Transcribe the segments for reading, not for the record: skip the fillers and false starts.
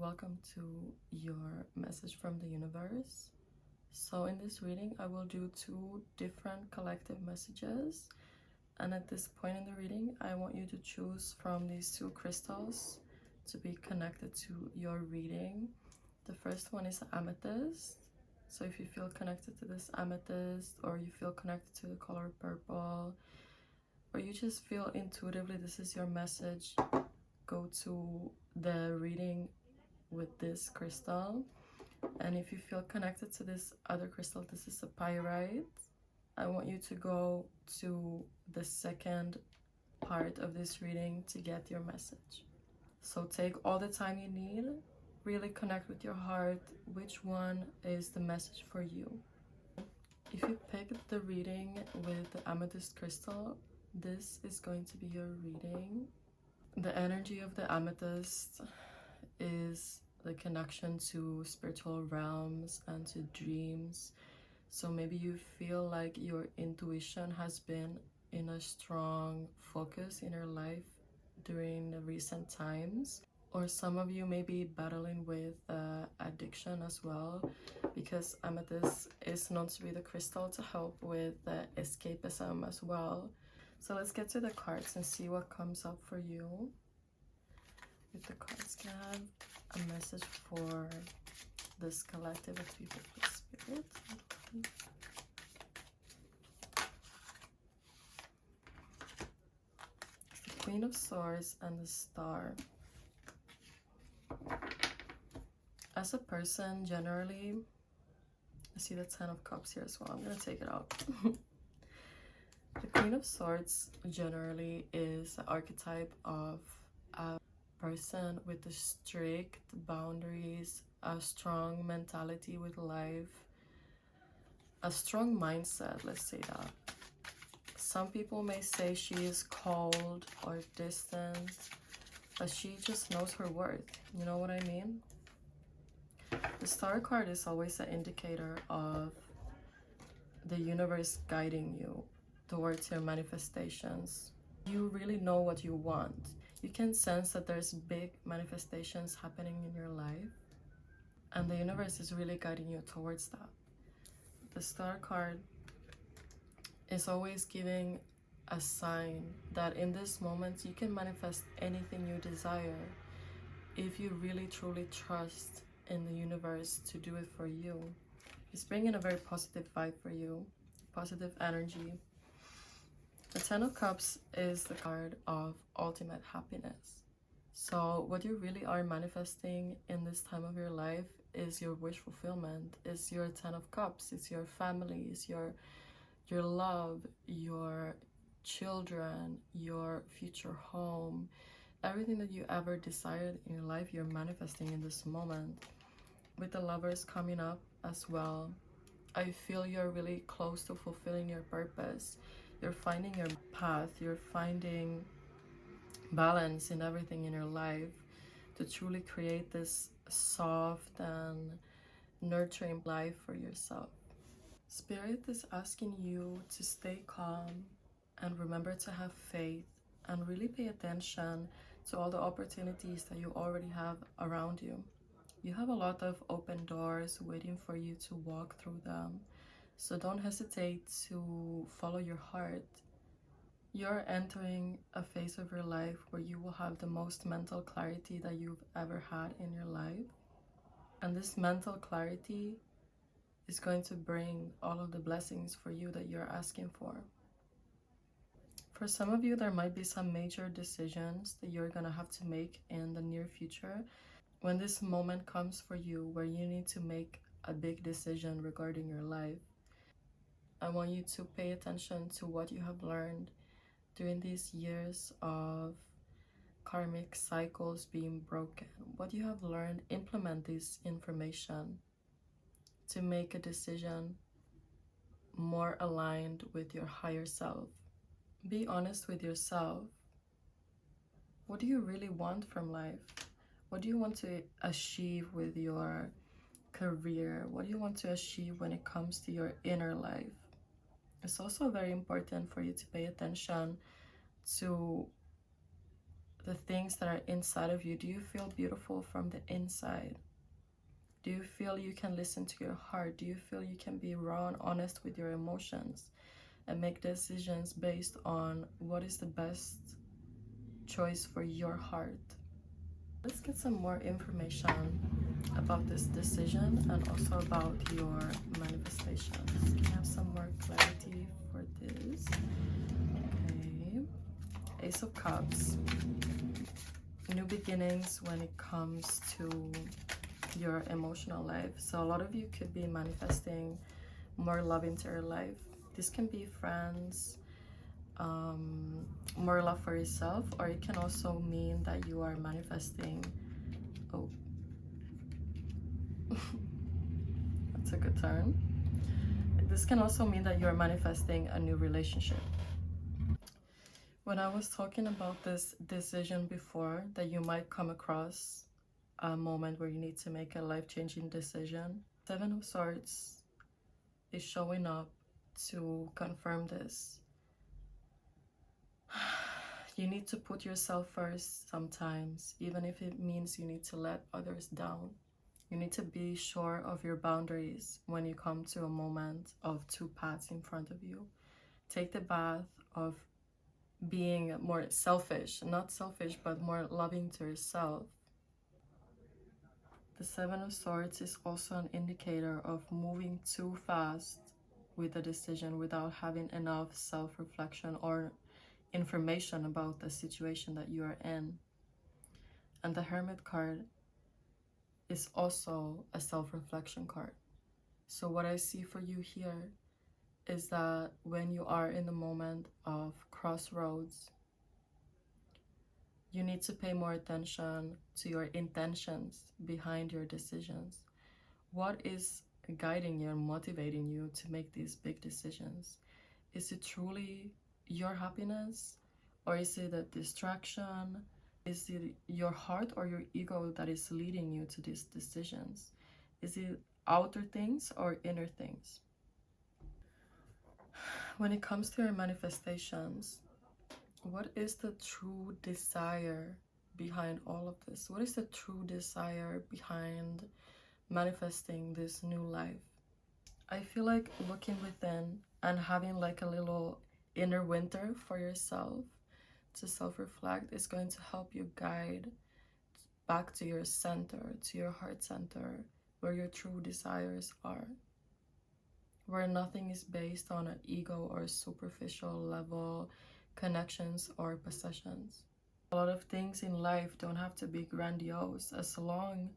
Welcome to your message from the universe. So in this reading, I will do two different collective messages. And at this point in the reading, I want you to choose from these two crystals to be connected to your reading. The first one is amethyst. So if you feel connected to this amethyst, or you feel connected to the color purple, or you just feel intuitively this is your message, go to the reading with this crystal. And if you feel connected to this other crystal, this is a pyrite, I want you to go to the second part of this reading to get your message. So take all the time you need, really connect with your heart, which one is the message for you. If you pick the reading with the amethyst crystal, this is going to be your reading. The energy of the amethyst is the connection to spiritual realms and to dreams. So maybe you feel like your intuition has been in a strong focus in your life during the recent times. Or some of you may be battling with addiction as well, because amethyst is known to be the crystal to help with escapism as well. So let's get to the cards and see what comes up for you. If the cards can have a message for this collective of people, please, Spirit. The Queen of Swords and the Star. As a person, generally, I see the Ten of Cups here as well. I'm going to take it out. The Queen of Swords generally is the archetype of a person with a strict boundaries, a strong mentality with life, a strong mindset, let's say that. Some people may say she is cold or distant, but she just knows her worth. You know what I mean? The Star card is always an indicator of the universe guiding you towards your manifestations. You really know what you want. You can sense that there's big manifestations happening in your life, and the universe is really guiding you towards that. The Star card is always giving a sign that in this moment you can manifest anything you desire if you really truly trust in the universe to do it for you. It's bringing a very positive vibe for you, positive energy. The Ten of Cups is the card of ultimate happiness. So what you really are manifesting in this time of your life is your wish fulfillment, is your Ten of Cups, it's your family, it's your love, your children, your future home. Everything that you ever desired in your life, you're manifesting in this moment. With the Lovers coming up as well, I feel you're really close to fulfilling your purpose. You're finding your path. You're finding balance in everything in your life to truly create this soft and nurturing life for yourself. Spirit is asking you to stay calm and remember to have faith and really pay attention to all the opportunities that you already have around you. You have a lot of open doors waiting for you to walk through them. So don't hesitate to follow your heart. You're entering a phase of your life where you will have the most mental clarity that you've ever had in your life. And this mental clarity is going to bring all of the blessings for you that you're asking for. For some of you, there might be some major decisions that you're going to have to make in the near future. When this moment comes for you where you need to make a big decision regarding your life, I want you to pay attention to what you have learned during these years of karmic cycles being broken. What you have learned, implement this information to make a decision more aligned with your higher self. Be honest with yourself. What do you really want from life? What do you want to achieve with your career? What do you want to achieve when it comes to your inner life? It's also very important for you to pay attention to the things that are inside of you. Do you feel beautiful from the inside? Do you feel you can listen to your heart? Do you feel you can be raw and honest with your emotions and make decisions based on what is the best choice for your heart? Let's get some more information about this decision and also about your manifestations. Can I have some more clarity for this? Okay. Ace of Cups. New beginnings when it comes to your emotional life. So a lot of you could be manifesting more love into your life. This can be friends, more love for yourself, or it can also mean that you are manifesting, oh, that's a good turn. This can also mean that you're manifesting a new relationship. When I was talking about this decision before, that you might come across a moment where you need to make a life-changing decision, Seven of Swords is showing up to confirm this. You need to put yourself first sometimes, even if it means you need to let others down. You need to be sure of your boundaries when you come to a moment of two paths in front of you. Take the path of being more selfish, not selfish, but more loving to yourself. The Seven of Swords is also an indicator of moving too fast with a decision without having enough self-reflection or information about the situation that you are in. And the Hermit card is also a self-reflection card. So what I see for you here is that when you are in the moment of crossroads, you need to pay more attention to your intentions behind your decisions. What is guiding you and motivating you to make these big decisions? Is it truly your happiness, or is it a distraction? Is it your heart or your ego that is leading you to these decisions? Is it outer things or inner things? When it comes to your manifestations, what is the true desire behind all of this? What is the true desire behind manifesting this new life? I feel like looking within and having like a little inner winter for yourself to self-reflect is going to help you guide back to your center, to your heart center, where your true desires are, where nothing is based on an ego or superficial level connections or possessions. A lot of things in life don't have to be grandiose, as long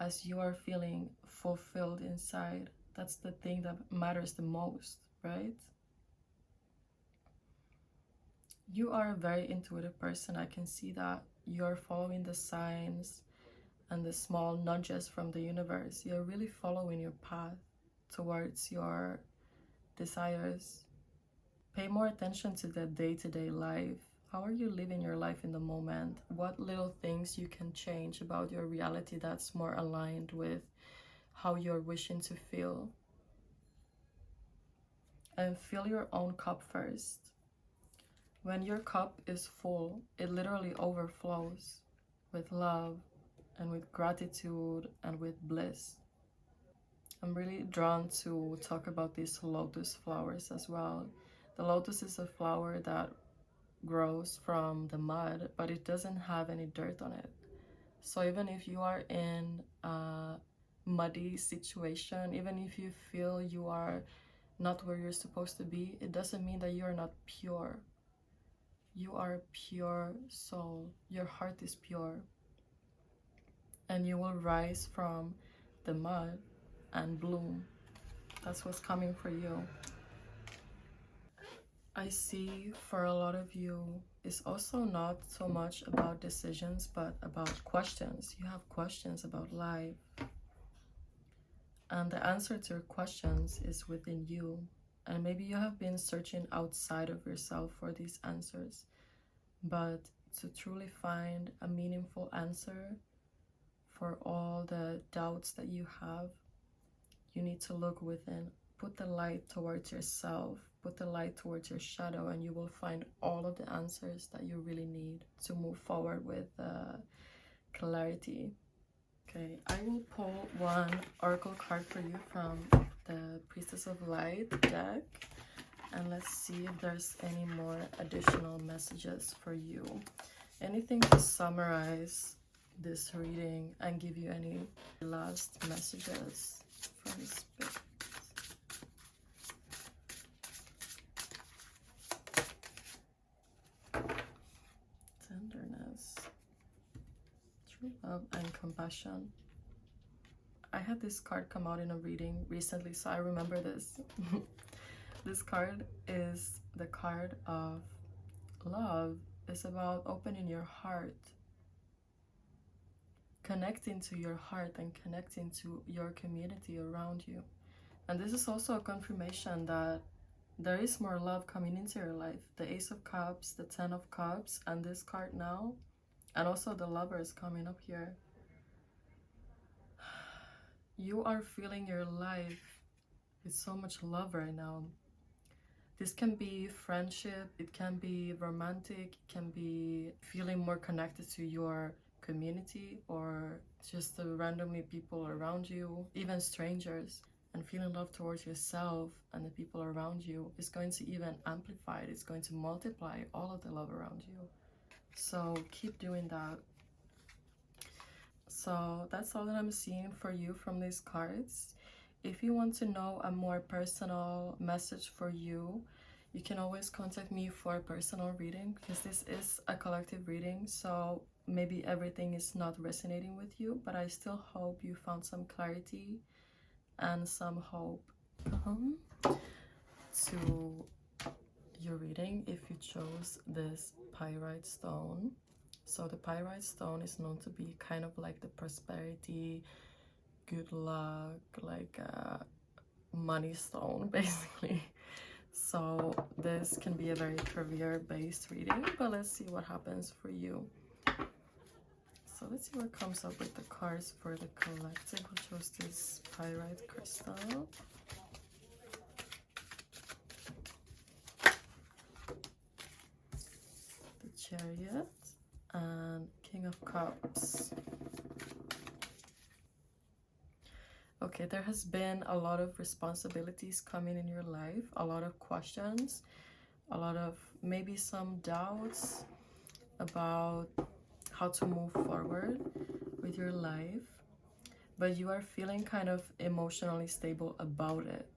as you are feeling fulfilled inside. That's the thing that matters the most, right? You are a very intuitive person. I can see that you're following the signs and the small nudges from the universe. You're really following your path towards your desires. Pay more attention to the day-to-day life. How are you living your life in the moment? What little things you can change about your reality that's more aligned with how you're wishing to feel? And fill your own cup first. When your cup is full, it literally overflows with love and with gratitude and with bliss. I'm really drawn to talk about these lotus flowers as well. The lotus is a flower that grows from the mud, but it doesn't have any dirt on it. So even if you are in a muddy situation, even if you feel you are not where you're supposed to be, it doesn't mean that you're not pure. You are a pure soul. Your heart is pure. And you will rise from the mud and bloom. That's what's coming for you. I see for a lot of you, it's also not so much about decisions, but about questions. You have questions about life. And the answer to your questions is within you. And maybe you have been searching outside of yourself for these answers. But to truly find a meaningful answer for all the doubts that you have, you need to look within. Put the light towards yourself. put the light towards your shadow, and you will find all of the answers that you really need to move forward with clarity. Okay, I will pull one oracle card for you from the Priestess of Light deck, and let's see if there's any more additional messages for you. Anything to summarize this reading and give you any last messages from Spirit. Tenderness, true love, and compassion. I had this card come out in a reading recently, so I remember this. This card is the card of love. It's about opening your heart, connecting to your heart and connecting to your community around you. And this is also a confirmation that there is more love coming into your life. The Ace of Cups, the Ten of Cups, and this card now, and also the Lovers coming up here. You are feeling your life with so much love right now. This can be friendship, it can be romantic, it can be feeling more connected to your community, or just the randomly people around you, even strangers. And feeling love towards yourself and the people around you is going to even amplify it. It's going to multiply all of the love around you. So keep doing that. So that's all that I'm seeing for you from these cards. If you want to know a more personal message for you, you can always contact me for a personal reading, because this is a collective reading, so maybe everything is not resonating with you, but I still hope you found some clarity and some hope. To your reading, if you chose this pyrite stone. So the pyrite stone is known to be kind of like the prosperity, good luck, like a money stone, basically. So this can be a very career-based reading, but let's see what happens for you. So let's see what comes up with the cards for the collective who chose this pyrite crystal. The Chariot and King of Cups. Okay, there has been a lot of responsibilities coming in your life, a lot of questions, a lot of maybe some doubts about how to move forward with your life, but you are feeling kind of emotionally stable about it.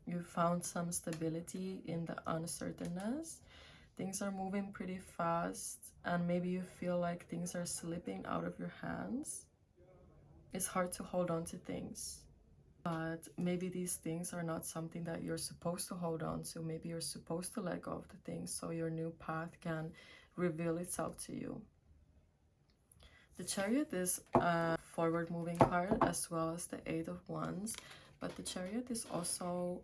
You found some stability in the uncertainness. Things are moving pretty fast, and maybe you feel like things are slipping out of your hands. It's hard to hold on to things, but maybe these things are not something that you're supposed to hold on to. Maybe you're supposed to let go of the things so your new path can reveal itself to you. The Chariot is a forward-moving card, as well as the Eight of Wands, but the Chariot is also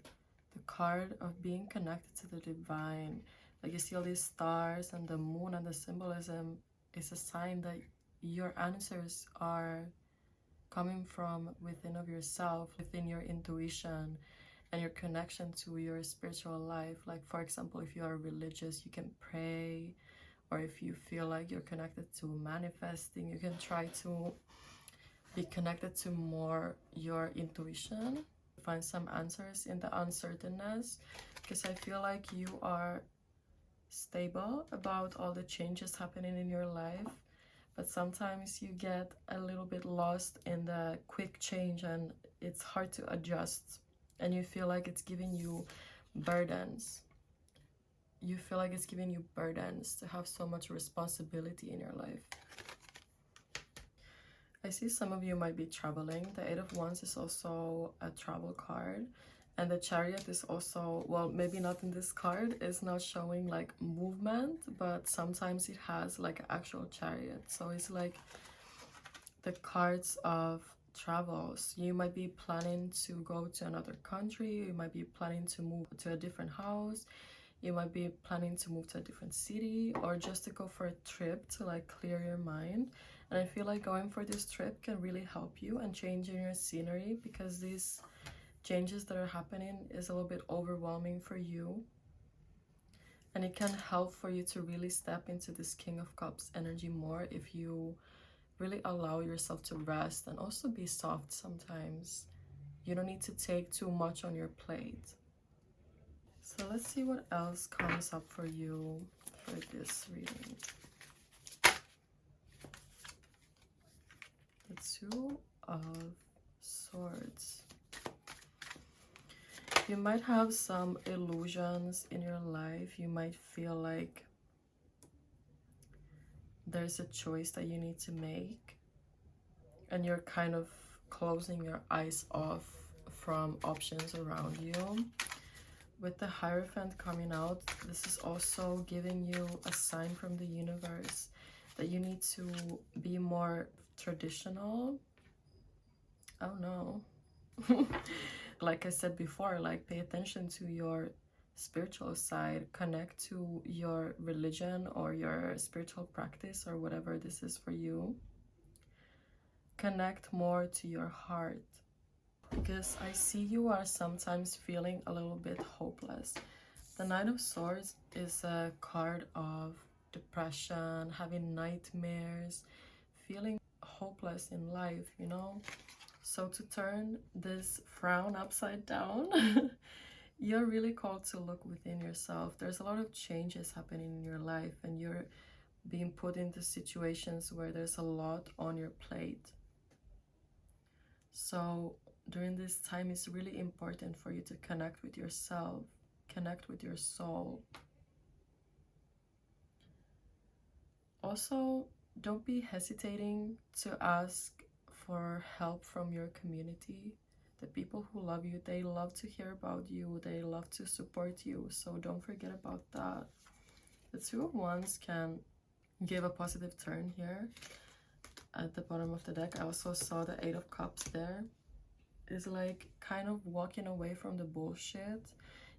the card of being connected to the divine. Like, you see all these stars and the moon, and the symbolism is a sign that your answers are coming from within of yourself, within your intuition and your connection to your spiritual life. Like, for example, if you are religious, you can pray, or if you feel like you're connected to manifesting, you can try to be connected to more your intuition, find some answers in the uncertainness, because I feel like you are stable about all the changes happening in your life, but sometimes you get a little bit lost in the quick change and it's hard to adjust, and you feel like it's giving you burdens. You feel like it's giving you burdens to have so much responsibility in your life. I see some of you might be traveling. The Eight of Wands is also a travel card. And the Chariot is also, well, maybe not in this card, it's not showing like movement, but sometimes it has like an actual chariot. So it's like the cards of travels. You might be planning to go to another country. You might be planning to move to a different house. You might be planning to move to a different city, or just to go for a trip to like clear your mind. And I feel like going for this trip can really help you and changing your scenery, because these changes that are happening is a little bit overwhelming for you. And it can help for you to really step into this King of Cups energy more if you really allow yourself to rest and also be soft sometimes. You don't need to take too much on your plate. So let's see what else comes up for you for this reading. The Two of Swords. You might have some illusions in your life. You might feel like there's a choice that you need to make, and you're kind of closing your eyes off from options around you. With the Hierophant coming out, this is also giving you a sign from the universe that you need to be more traditional. I don't know. Like I said before, like pay attention to your spiritual side, connect to your religion or your spiritual practice or whatever this is for you. Connect more to your heart, because I see you are sometimes feeling a little bit hopeless. The Knight of Swords is a card of depression, having nightmares, feeling hopeless in life, you know? So to turn this frown upside down, you're really called to look within yourself. There's a lot of changes happening in your life, and you're being put into situations where there's a lot on your plate. So during this time, it's really important for you to connect with yourself, connect with your soul. Also, don't be hesitating to ask for help from your community. The people who love you, they love to hear about you, they love to support you, so don't forget about that. The Two of Wands can give a positive turn here at the bottom of the deck. I also saw the Eight of Cups there. Is like kind of walking away from the bullshit,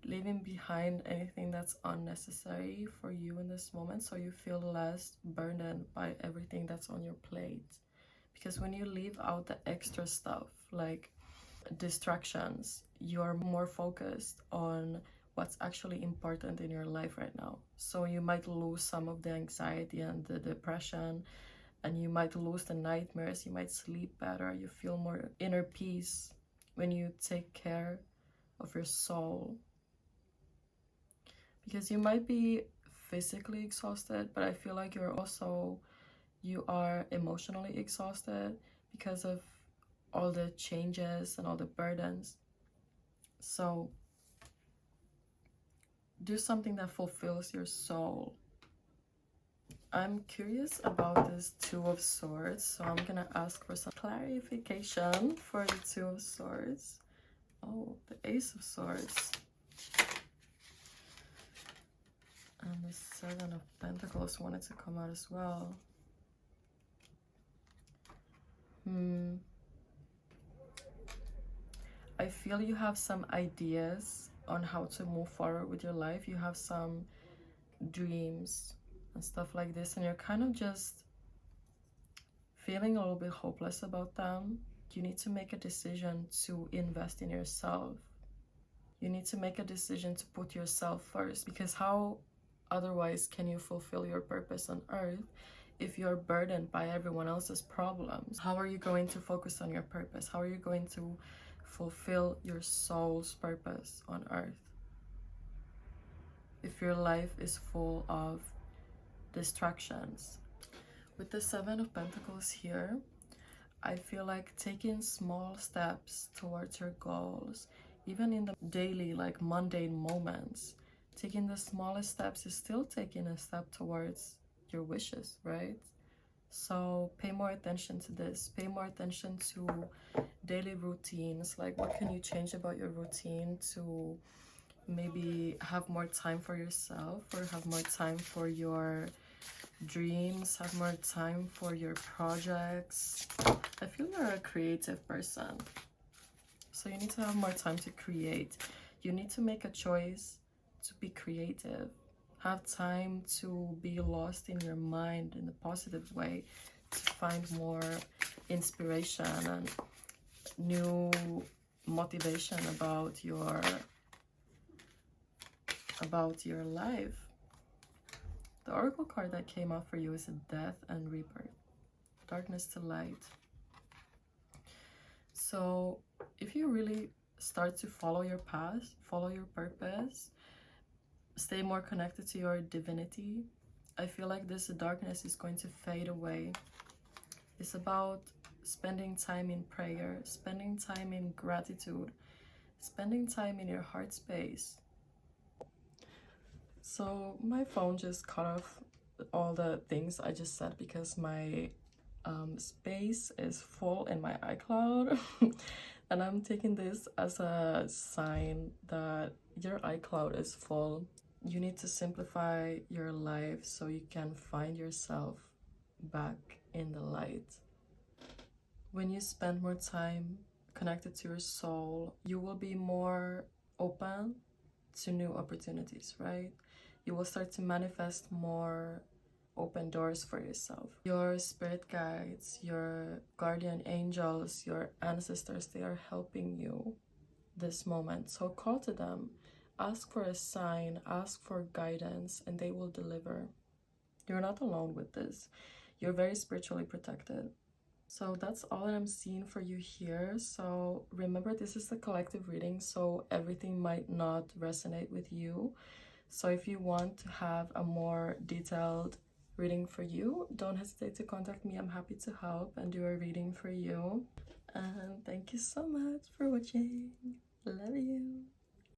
leaving behind anything that's unnecessary for you in this moment, so you feel less burdened by everything that's on your plate. Because when you leave out the extra stuff like distractions, you're more focused on what's actually important in your life right now. So you might lose some of the anxiety and the depression, and you might lose the nightmares. You might sleep better. You feel more inner peace when you take care of your soul. Because you might be physically exhausted, but I feel like you are emotionally exhausted because of all the changes and all the burdens. So do something that fulfills your soul. I'm curious about this Two of Swords, so I'm gonna ask for some clarification for the Two of Swords. Oh, the Ace of Swords. And the Seven of Pentacles wanted to come out as well. I feel you have some ideas on how to move forward with your life. You have some dreams and stuff like this, and you're kind of just feeling a little bit hopeless about them. You need to make a decision to invest in yourself. You need to make a decision to put yourself first, because how otherwise can you fulfill your purpose on earth if you're burdened by everyone else's problems? How are you going to focus on your purpose? How are you going to fulfill your soul's purpose on earth if your life is full of distractions? With the Seven of Pentacles here, I feel like taking small steps towards your goals, even in the daily, like mundane moments, taking the smallest steps is still taking a step towards your wishes, right? So pay more attention to this. Pay more attention to daily routines. Like, what can you change about your routine to maybe have more time for yourself, or have more time for your dreams, have more time for your projects. I feel you're a creative person, so you need to have more time to create. You need to make a choice to be creative. Have time to be lost in your mind in a positive way, to find more inspiration and new motivation about your life. The oracle card that came out for you is a death and rebirth, darkness to light. So if you really start to follow your path, follow your purpose, stay more connected to your divinity, I feel like this darkness is going to fade away. It's about spending time in prayer, spending time in gratitude, spending time in your heart space. So my phone just cut off all the things I just said because my space is full in my iCloud. And I'm taking this as a sign that your iCloud is full. You need to simplify your life so you can find yourself back in the light. When you spend more time connected to your soul, you will be more open to new opportunities, right? You will start to manifest more open doors for yourself. Your spirit guides, your guardian angels, your ancestors, they are helping you this moment. So call to them, ask for a sign, ask for guidance, and they will deliver. You're not alone with this. You're very spiritually protected. So that's all that I'm seeing for you here. So remember, this is a collective reading, so everything might not resonate with you. So if you want to have a more detailed reading for you, don't hesitate to contact me. I'm happy to help and do a reading for you. And thank you so much for watching. Love you.